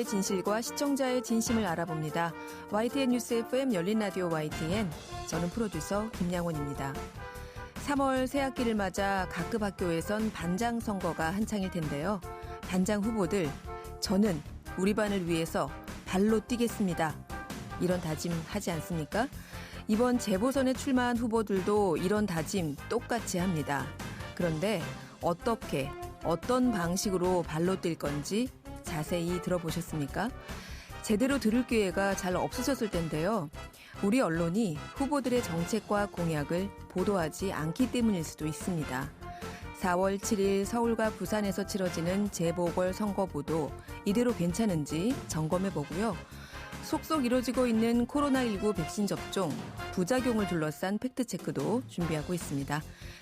뉴스의 진실과 시청자의 진심을 알아봅니다. YTN 뉴스 FM 열린 라디오 YTN. 저는 프로듀서 김양원입니다. 3월 새학기를 맞아 각급 학교에선 반장 선거가 한창일 텐데요. 반장 후보들, 저는 우리 반을 위해서 발로 뛰겠습니다. 이런 다짐 하지 않습니까? 이번 재보선에 출마한 후보들도 이런 다짐 똑같이 합니다. 그런데 어떻게, 어떤 방식으로 발로 뛸 건지 자세히 들어보셨습니까? 제대로 들을 기회가 잘 없으셨을 텐데요. 우리 언론이 후보들의 정책과 공약을 보도하지 않기 때문일 수도 있습니다. 4월 7일 서울과 부산에서 치러지는 재보궐선거보도 이대로 괜찮은지 점검해보고요. 속속 이뤄지고 있는 코로나19 백신 접종, 부작용을 둘러싼 팩트체크도 준비하고 있습니다.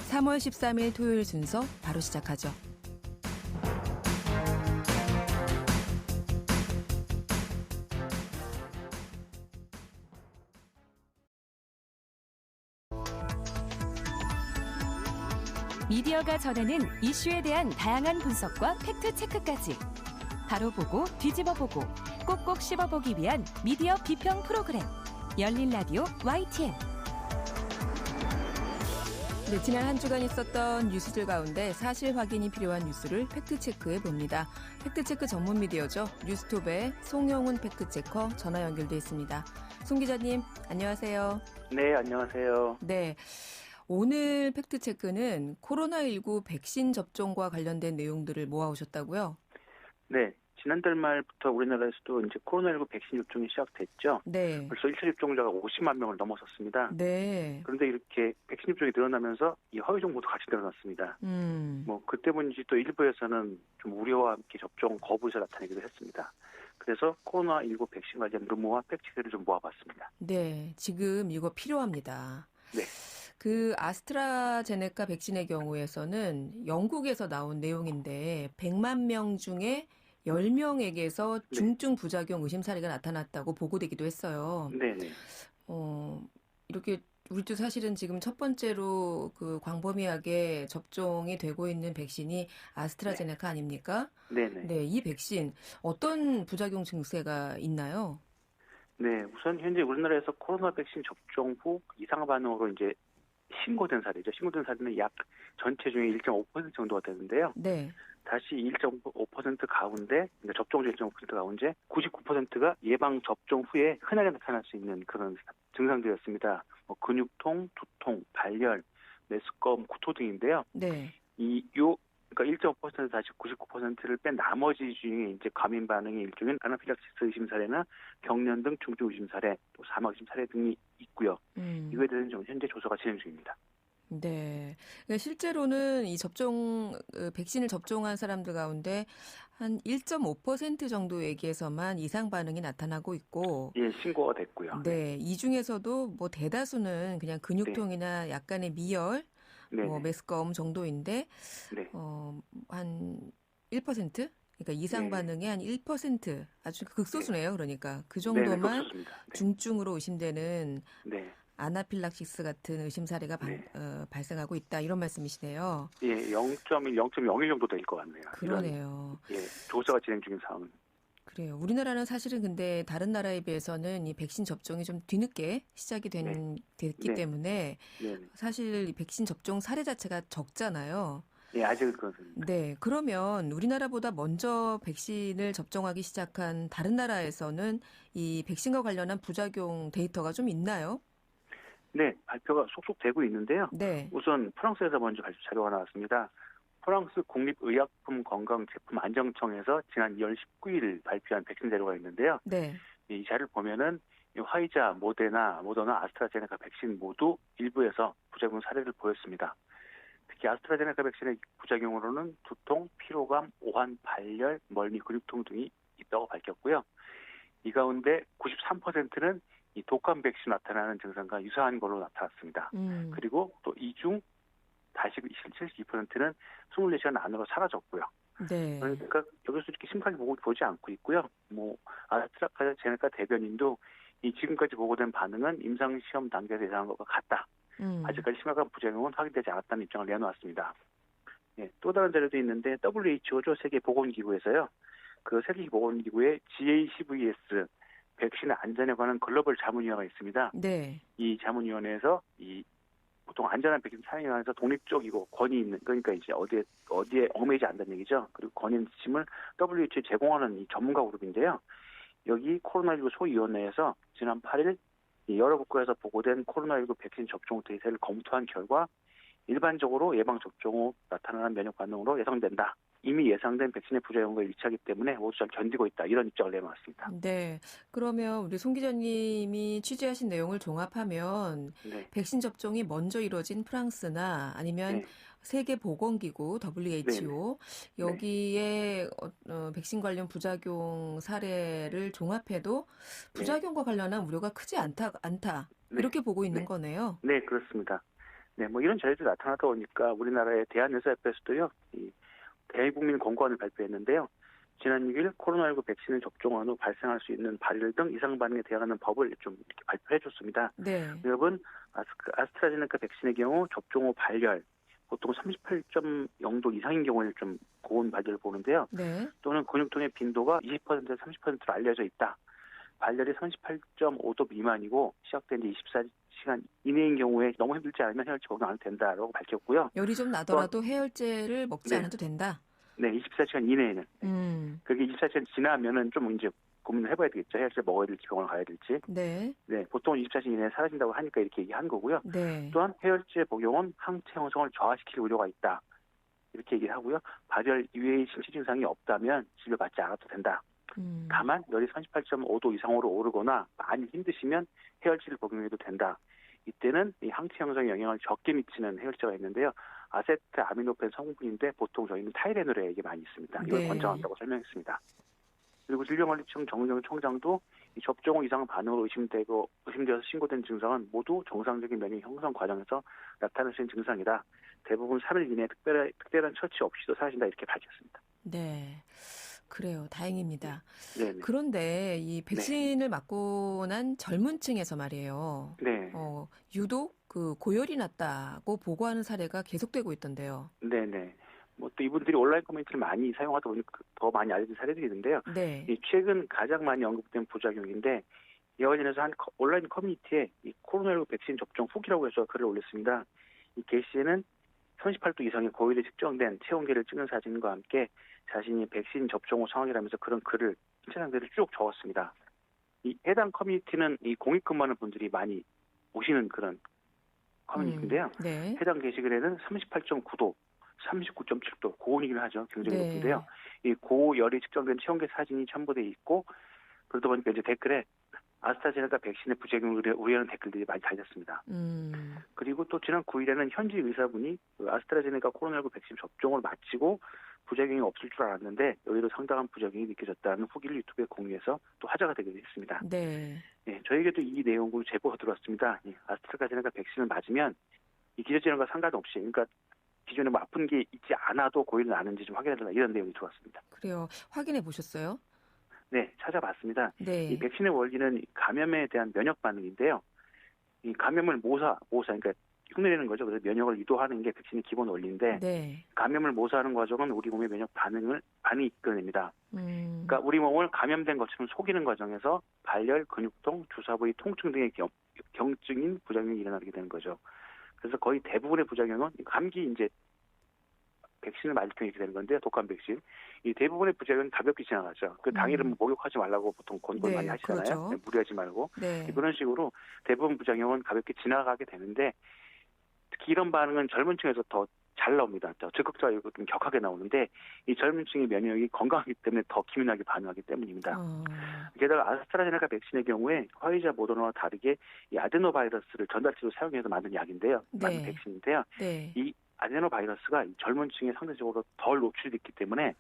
3월 13일 토요일 순서 바로 시작하죠. 미디어가 전하는 이슈에 대한 다양한 분석과 팩트체크까지 바로 보고 뒤집어 보고 꼭꼭 씹어보기 위한 미디어 비평 프로그램 열린 라디오 YTN. 네, 지난 한 주간 있었던 뉴스들 가운데 사실 확인이 필요한 뉴스를 팩트체크해 봅니다. 팩트체크 전문 미디어죠. 뉴스톱의 송영훈 팩트체커 전화 연결돼 있습니다. 송 기자님, 안녕하세요. 네, 안녕하세요. 네. 오늘 팩트체크는 코로나19 백신 접종과 관련된 내용들을 모아오셨다고요? 네, 지난달 말부터 우리나라에서도 이제 코로나19 백신 접종이 시작됐죠. 네. 벌써 1차 접종자가 50만 명을 넘어섰습니다. 네. 그런데 이렇게 백신 접종이 늘어나면서 이 허위 정보도 같이 늘어났습니다. 그 때문인지 또 일부에서는 좀 우려와 함께 접종 거부에서 나타나기도 했습니다. 그래서 코로나19 백신 관련 루머와 팩트체크를 좀 모아봤습니다. 네, 지금 이거 필요합니다. 네. 그 아스트라제네카 백신의 경우에서는 영국에서 나온 내용인데 100만 명 중에 10명에게서 중증 부작용 의심 사례가 나타났다고 보고되기도 했어요. 네네. 이렇게 우리도 사실은 지금 첫 번째로 그 광범위하게 접종이 되고 있는 백신이 아스트라제네카 아닙니까? 네네. 네, 이 백신 어떤 부작용 증세가 있나요? 네, 우선 현재 우리나라에서 코로나 백신 접종 후 이상 반응으로 이제 신고된 사례죠. 신고된 사례는 약 전체 중에 1.5% 정도가 되는데요. 네. 다시 1.5% 가운데, 접종 중 1.5% 가운데 99%가 예방 접종 후에 흔하게 나타날 수 있는 그런 증상들이었습니다. 근육통, 두통, 발열, 메스꺼움, 구토 등인데요. 네. 그러니까 1.5% 다시 99%를 뺀 나머지 중에 이제 과민 반응의 일종인 아나필락시스 의심 사례나 경련 등 중증 의심 사례, 또 사망 의심 사례 등이 있고요. 이거에 대해서는 좀 현재 조사가 진행 중입니다. 네. 그러니까 실제로는 이 백신을 접종한 사람들 가운데 한 1.5% 정도에게서만 이상 반응이 나타나고 있고. 예, 신고가 됐고요. 네. 이 중에서도 뭐 대다수는 그냥 근육통이나 약간의 미열, 메스꺼움 정도인데, 네. 한 1%? 그러니까 이상 반응의 한 1%, 아주 극소수네요. 그러니까 그 정도만 중증으로 의심되는 아나필락시스 같은 의심 사례가 발생하고 있다. 이런 말씀이시네요. 예, 0.01 정도 될 것 같네요. 그러네요. 예, 조사가 진행 중인 상황은. 그래요. 우리나라는 사실은 근데 다른 나라에 비해서는 이 백신 접종이 좀 뒤늦게 시작이 됐기 때문에 사실 이 백신 접종 사례 자체가 적잖아요. 예, 아직은 그렇습니다. 네, 그러면 우리나라보다 먼저 백신을 접종하기 시작한 다른 나라에서는 이 백신과 관련한 부작용 데이터가 좀 있나요? 네, 발표가 속속 되고 있는데요. 네. 우선 프랑스에서 먼저 발표 자료가 나왔습니다. 프랑스 국립의약품 건강제품안정청에서 지난 2월 19일 발표한 백신 자료가 있는데요. 네. 이 자료를 보면은 화이자, 모더나, 아스트라제네카 백신 모두 일부에서 부작용 사례를 보였습니다. 특히 아스트라제네카 백신의 부작용으로는 두통, 피로감, 오한, 발열, 멀미, 근육통 등이 있다고 밝혔고요. 이 가운데 93%는 이 독감 백신 나타나는 증상과 유사한 걸로 나타났습니다. 그리고 또 이 중 다시 72%는 24시간 안으로 사라졌고요. 네. 그러니까 여기서 이렇게 심각하게 보지 않고 있고요. 아스트라제네카 대변인도 이 지금까지 보고된 반응은 임상시험 단계에서 예상한 것과 같다. 아직까지 심각한 부작용은 확인되지 않았다는 입장을 내놓았습니다. 예, 또 다른 자료도 있는데 WHO죠. 세계보건기구에서요. 그 세계보건기구의 GACVS 백신 안전에 관한 글로벌 자문위원회가 있습니다. 네. 이 자문위원회에서 이 보통 안전한 백신 사용에 관해서 독립적이고 권위 있는, 그러니까 이제 어디에 얽매이지 않는다는 얘기죠. 그리고 권위 있는 지침을 WHO에 제공하는 이 전문가 그룹인데요. 여기 코로나19 소위원회에서 지난 8일 여러 국가에서 보고된 코로나19 백신 접종 데이터를 검토한 결과 일반적으로 예방접종 후 나타나는 면역 반응으로 예상된다. 이미 예상된 백신의 부작용과 일치하기 때문에 모두 잘 견디고 있다. 이런 입장을 내놓았습니다. 네. 그러면 우리 송 기자님이 취재하신 내용을 종합하면 네. 백신 접종이 먼저 이루어진 프랑스나 아니면 네. 세계보건기구 WHO 네. 여기에 백신 관련 부작용 사례를 종합해도 부작용과 관련한 우려가 크지 않다. 네. 이렇게 보고 있는 네. 거네요. 네, 그렇습니다. 네, 뭐 이런 자료들이 나타나다 보니까 우리나라의 대한의사협회에서도요, 이 대국민 공고안을 발표했는데요. 지난 6일 코로나19 백신을 접종한 후 발생할 수 있는 발열 등 이상 반응에 대응하는 법을 좀 이렇게 발표해 줬습니다. 네. 여러분, 아스트라제네카 백신의 경우 접종 후 발열, 보통 38.0도 이상인 경우에 좀 고온 발열을 보는데요. 네. 또는 근육통의 빈도가 20%에서 30%로 알려져 있다. 발열이 38.5도 미만이고 시작된 지 24시간 이내인 경우에 너무 힘들지 않으면 해열제 복용 안 해도 된다라고 밝혔고요. 열이 좀 나더라도 해열제를 먹지 네. 않아도 된다. 네, 24시간 이내에는. 그게 24시간 지나면은 좀 이제 고민을 해봐야 되겠죠. 해열제 먹어야 될지 병원을 가야 될지. 네. 네, 보통 24시간 이내에 사라진다고 하니까 이렇게 얘기한 거고요. 네. 또한 해열제 복용은 항체 형성을 저하시킬 우려가 있다. 이렇게 얘기를 하고요. 발열 이외의 신체 증상이 없다면 진료받지 않아도 된다. 다만 열이 38.5도 이상으로 오르거나 많이 힘드시면 해열제를 복용해도 된다. 이때는 이 항체 형성에 영향을 적게 미치는 해열제가 있는데요. 아세트 아미노펜 성분인데 보통 저희는 타이레놀에 이게 많이 있습니다. 이걸 네. 권장한다고 설명했습니다. 그리고 질병관리청 정은영 총장도 이 접종 후 이상 반응으로 의심되어서 신고된 증상은 모두 정상적인 면역 형성 과정에서 나타날 수 있는 증상이다. 대부분 3일 이내에 특별한 처치 없이도 사라진다 이렇게 밝혔습니다. 네. 그래요. 다행입니다. 네. 그런데 이 백신을 맞고 난 젊은 층에서 말이에요. 네. 유독 그 고열이 났다고 보고하는 사례가 계속되고 있던데요. 네네. 뭐 또 이분들이 온라인 커뮤니티를 많이 사용하다 보니까 더 많이 알려진 사례들이 있는데요. 네. 이 최근 가장 많이 언급된 부작용인데 이와 관련해서 한 온라인 커뮤니티에 이 코로나19 백신 접종 후기라고 해서 글을 올렸습니다. 이 게시에는 38도 이상의 고열이 측정된 체온계를 찍는 사진과 함께 자신이 백신 접종 후 상황이라면서 그런 글을 신체 상태를 쭉 적었습니다. 이 해당 커뮤니티는 이 공익근무하는 분들이 많이 오시는 그런 커뮤니티인데요. 네. 해당 게시글에는 38.9도, 39.7도 고온이긴 하죠. 굉장히 네. 높은데요. 이 고열이 측정된 체온계 사진이 첨부되어 있고 그러다 보니까 이제 댓글에 아스트라제네카 백신의 부작용을 우려하는 댓글들이 많이 달렸습니다. 그리고 또 지난 9일에는 현지 의사분이 아스트라제네카 코로나19 백신 접종을 마치고 부작용이 없을 줄 알았는데 여기도 상당한 부작용이 느껴졌다는 후기를 유튜브에 공유해서 또 화제가 되기도 했습니다. 네. 네, 저에게도 이 내용으로 제보가 들어왔습니다. 아스트라제네카 백신을 맞으면 이 기저질환과 상관없이, 그러니까 기존에 뭐 아픈 게 있지 않아도 고열이 나는지 좀 확인해달라 이런 내용이 들어왔습니다. 그래요. 확인해 보셨어요? 네, 찾아봤습니다. 네. 이 백신의 원리는 감염에 대한 면역 반응인데요. 이 감염을 그러니까 흉내내는 거죠. 그래서 면역을 유도하는 게 백신의 기본 원리인데 네. 감염을 모사하는 과정은 우리 몸의 면역 반응이 이끌어냅니다. 그러니까 우리 몸을 감염된 것처럼 속이는 과정에서 발열, 근육통, 주사 부위 통증 등의 경증인 부작용이 일어나게 되는 거죠. 그래서 거의 대부분의 부작용은 감기 이제 백신을 맞을 경우에 이렇게 되는 건데 독감 백신 이 대부분의 부작용은 가볍게 지나가죠. 그 당일은 목욕하지 말라고 보통 권고 많이 하시잖아요. 그렇죠. 네, 무리하지 말고 네. 그런 식으로 대부분 부작용은 가볍게 지나가게 되는데 특히 이런 반응은 젊은 층에서 더 잘 나옵니다. 더 적극적이고 좀 격하게 나오는데 이 젊은 층의 면역이 건강하기 때문에 더 기민하게 반응하기 때문입니다. 게다가 아스트라제네카 백신의 경우에 화이자 모더나와 다르게 이 아데노바이러스를 전달체로 사용해서 만든 약인데요. 만든 백신인데요. 네. 이 아데노바이러스가 이 젊은 층에 상대적으로 덜 노출됐기 때문에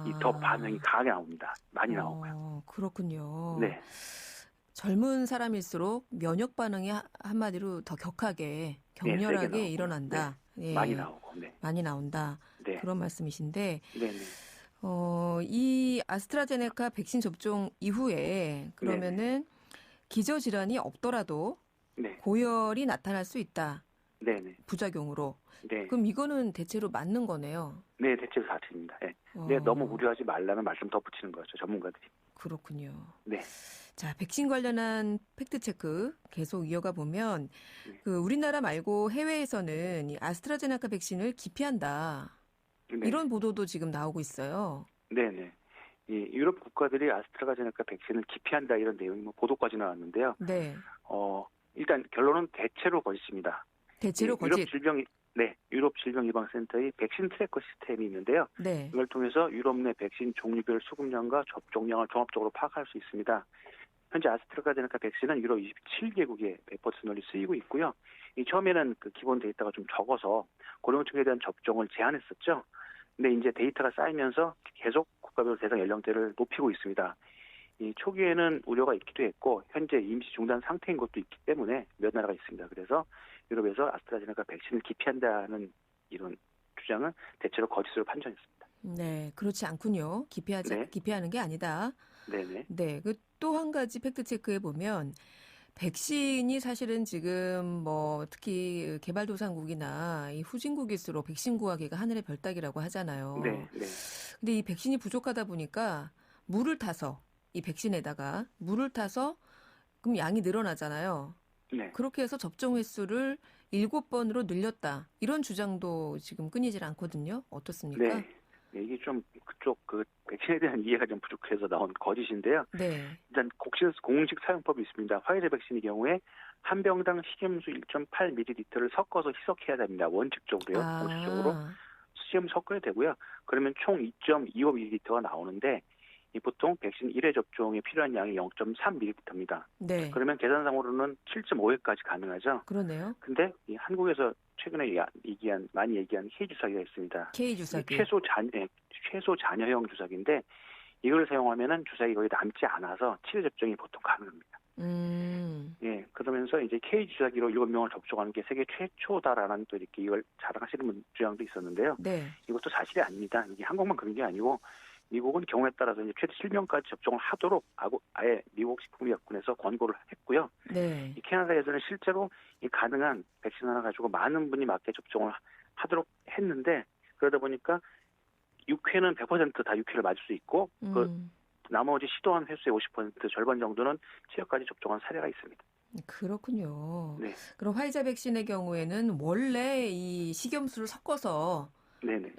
이 더 반응이 강하게 나옵니다. 많이 나오고요. 그렇군요. 네. 젊은 사람일수록 면역 반응이 한마디로 더 격하게 격렬하게 네, 일어난다. 네. 예. 많이 나오고, 네. 많이 나온다. 네. 그런 말씀이신데, 네. 이 아스트라제네카 백신 접종 이후에 그러면은 기저질환이 없더라도 네. 고열이 나타날 수 있다. 네네. 부작용으로. 네. 그럼 이거는 대체로 맞는 거네요. 네, 대체로 사실입니다. 네. 네, 너무 우려하지 말라는 말씀 덧붙이는 거죠, 전문가들이. 그렇군요. 네. 자, 백신 관련한 팩트체크 계속 이어가 보면 네. 우리나라 말고 해외에서는 이 아스트라제네카 백신을 기피한다. 네. 이런 보도도 지금 나오고 있어요. 네네. 이 유럽 국가들이 아스트라제네카 백신을 기피한다 이런 내용이 보도까지 나왔는데요. 네. 일단 결론은 대체로 거짓입니다. 대체로 거짓. 유럽 질병예방센터의 백신 트래커 시스템이 있는데요. 네. 이걸 통해서 유럽 내 백신 종류별 수급량과 접종량을 종합적으로 파악할 수 있습니다. 현재 아스트라제네카 백신은 유럽 27개국에 배포해서 널리 쓰이고 있고요. 처음에는 그 기본 데이터가 좀 적어서 고령층에 대한 접종을 제한했었죠. 근데 이제 데이터가 쌓이면서 계속 국가별 대상 연령대를 높이고 있습니다. 이 초기에는 우려가 있기도 했고 현재 임시 중단 상태인 것도 있기 때문에 몇 나라가 있습니다. 그래서 유럽에서 아스트라제네카 백신을 기피한다는 이런 주장은 대체로 거짓으로 판단했습니다. 네, 그렇지 않군요. 기피하는 게 아니다. 네네. 네, 그 또 한 가지 팩트 체크해 보면 백신이 사실은 지금 특히 개발도상국이나 이 후진국일수록 백신 구하기가 하늘의 별 따기라고 하잖아요. 네. 근데 이 백신이 부족하다 보니까 물을 타서 이 백신에다가 물을 타서 그럼 양이 늘어나잖아요. 네. 그렇게 해서 접종 횟수를 7번으로 늘렸다. 이런 주장도 지금 끊이질 않거든요. 어떻습니까? 네. 이게 좀 그쪽 백신에 대한 이해가 좀 부족해서 나온 거짓인데요. 네. 일단 공식 사용법이 있습니다. 화이자 백신의 경우에 한 병당 식염수 1.8ml를 섞어서 희석해야 됩니다. 원칙적으로요. 공식적으로 식염 섞어야 되고요. 그러면 총 2.25ml가 나오는데 보통 백신 1회 접종에 필요한 양이 0.3ml입니다. 네. 그러면 계산상으로는 7.5회까지 가능하죠. 그러네요. 근데 한국에서 최근에 많이 얘기한 K주사기가 있습니다. K주사기. 최소 잔여형 주사기인데 이걸 사용하면은 주사기 거의 남지 않아서 7회 접종이 보통 가능합니다. 예, 그러면서 이제 K주사기로 7명을 접종하는 게 세계 최초다라는 또 이렇게 이걸 자랑하시는 주장도 있었는데요. 네. 이것도 사실이 아닙니다. 이게 한국만 그런 게 아니고 미국은 경우에 따라서 이제 최대 7명까지 접종을 하도록 아예 미국 식품의약품에서 권고를 했고요. 네. 이 캐나다에서는 실제로 이 가능한 백신 하나 가지고 많은 분이 맞게 접종을 하도록 했는데 그러다 보니까 6회는 100% 다 6회를 맞을 수 있고 나머지 시도한 횟수의 50% 절반 정도는 7회까지 접종한 사례가 있습니다. 그렇군요. 네. 그럼 화이자 백신의 경우에는 원래 이 식염수를 섞어서 네네.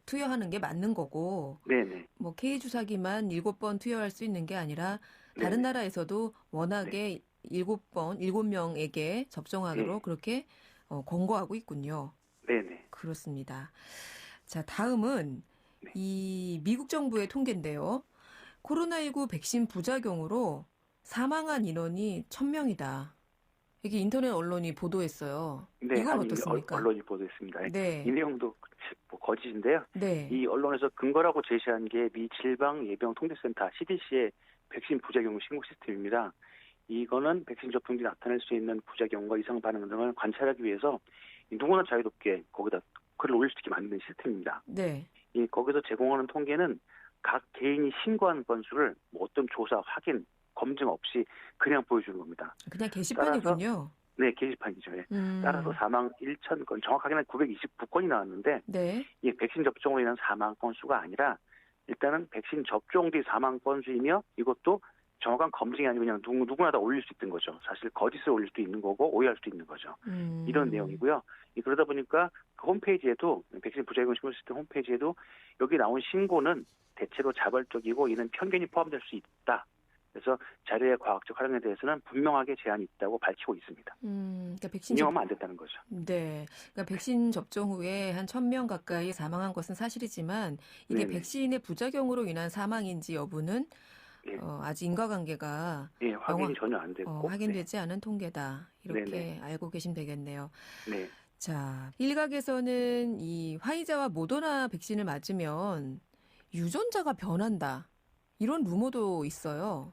투여하는 게 맞는 거고, 네네. K 주사기만 7번 투여할 수 있는 게 아니라 다른 나라에서도 워낙에 7명에게 접종하도록 그렇게 권고하고 있군요. 네네. 그렇습니다. 자, 다음은 이 미국 정부의 통계인데요. 코로나19 백신 부작용으로 사망한 인원이 1,000명이다. 이게 인터넷 언론이 보도했어요. 네, 이건 어떻습니까? 언론이 보도했습니다. 네. 이 내용도 거짓인데요. 네. 이 언론에서 근거라고 제시한 게 미 질병예방통제센터 CDC의 백신 부작용 신고 시스템입니다. 이거는 백신 접종 뒤 나타날 수 있는 부작용과 이상 반응 등을 관찰하기 위해서 누구나 자유롭게 거기다 글을 올릴 수 있게 만든 시스템입니다. 네. 거기서 제공하는 통계는 각 개인이 신고한 건수를 어떤 조사, 확인, 검증 없이 그냥 보여주는 겁니다. 그냥 게시판이군요. 네, 게시판이죠. 네. 따라서 사망 1,000건, 정확하게는 929건이 나왔는데 네. 이 백신 접종으로 인한 사망 건수가 아니라 일단은 백신 접종 뒤 사망 건수이며 이것도 정확한 검증이 아니고 그냥 누구나 다 올릴 수 있는 거죠. 사실 거짓을 올릴 수도 있는 거고 오해할 수도 있는 거죠. 이런 내용이고요. 그러다 보니까 그 홈페이지에도 백신 부작용 신고 시스템 홈페이지에도 여기 나온 신고는 대체로 자발적이고 이는 편견이 포함될 수 있다. 그래서 자료의 과학적 활용에 대해서는 분명하게 제한이 있다고 밝히고 있습니다. 그러니까 인용하면 안 된다는 거죠. 네, 그러니까 백신 접종 후에 한 1,000명 가까이 사망한 것은 사실이지만 이게 네네. 백신의 부작용으로 인한 사망인지 여부는 아직 인과관계가 확인이 전혀 안 됐고 확인되지 않은 통계다. 이렇게 네네. 알고 계시면 되겠네요. 네. 자, 일각에서는 이 화이자와 모더나 백신을 맞으면 유전자가 변한다. 이런 루머도 있어요.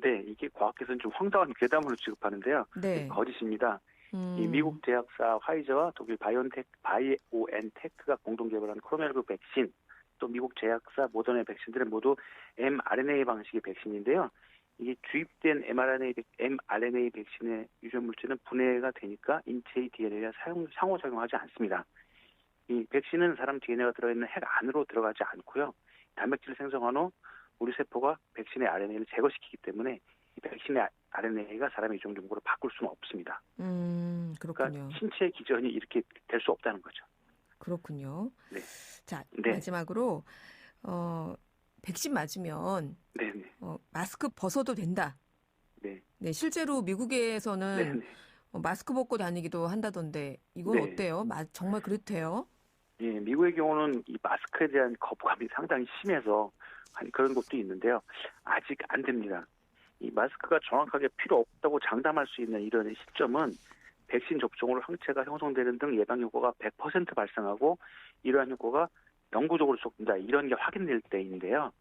네, 이게 과학계에서는 좀 황당한 괴담으로 취급하는데요. 네. 거짓입니다. 이 미국 제약사 화이자와 독일 바이오엔테크가 공동 개발한 코로나19 백신, 또 미국 제약사 모더나 백신들은 모두 mRNA 방식의 백신인데요. 이게 주입된 mRNA 백신의 유전 물질은 분해가 되니까 인체의 DNA가 상호작용하지 않습니다. 이 백신은 사람 DNA가 들어있는 핵 안으로 들어가지 않고요. 단백질을 생성한 후 우리 세포가 백신의 RNA를 제거시키기 때문에 이 백신의 RNA가 사람의 유전 정보를 바꿀 수는 없습니다. 그렇군요. 그러니까 신체 기전이 이렇게 될 수 없다는 거죠. 그렇군요. 네. 자, 네. 마지막으로 백신 맞으면 네네. 마스크 벗어도 된다. 네. 네, 실제로 미국에서는 네네. 마스크 벗고 다니기도 한다던데 이건 네. 어때요? 정말 그렇대요? 예, 미국의 경우는 이 마스크에 대한 거부감이 상당히 심해서 그런 것도 있는데요. 아직 안 됩니다. 이 마스크가 정확하게 필요 없다고 장담할 수 있는 이런 시점은 백신 접종으로 항체가 형성되는 등 예방 효과가 100% 발생하고 이러한 효과가 영구적으로 지속된다. 이런 게 확인될 때인데요.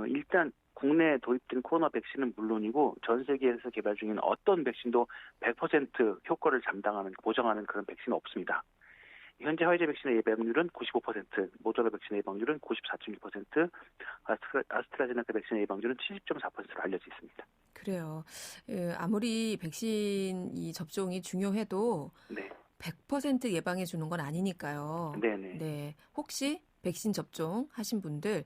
일단 국내에 도입된 코로나 백신은 물론이고 전 세계에서 개발 중인 어떤 백신도 100% 효과를 보장하는 그런 백신은 없습니다. 현재 화이자 백신의 예방률은 95%, 모더나 백신의 예방률은 94.6%, 아스트라제네카 백신의 예방률은 70.4%로 알려져 있습니다. 그래요. 아무리 백신 이 접종이 중요해도 네. 100% 예방해 주는 건 아니니까요. 네네. 네, 혹시 백신 접종하신 분들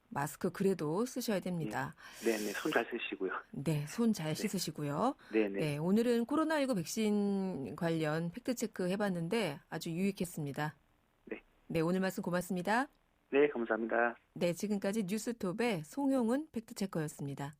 마스크 그래도 쓰셔야 됩니다. 네네. 손 잘 쓰시고요. 네, 손 잘 씻으시고요. 네네. 네, 오늘은 코로나19 백신 관련 팩트체크 해봤는데 아주 유익했습니다. 네. 네, 오늘 말씀 고맙습니다. 네, 감사합니다. 네, 지금까지 뉴스톱의 송용은 팩트체커였습니다.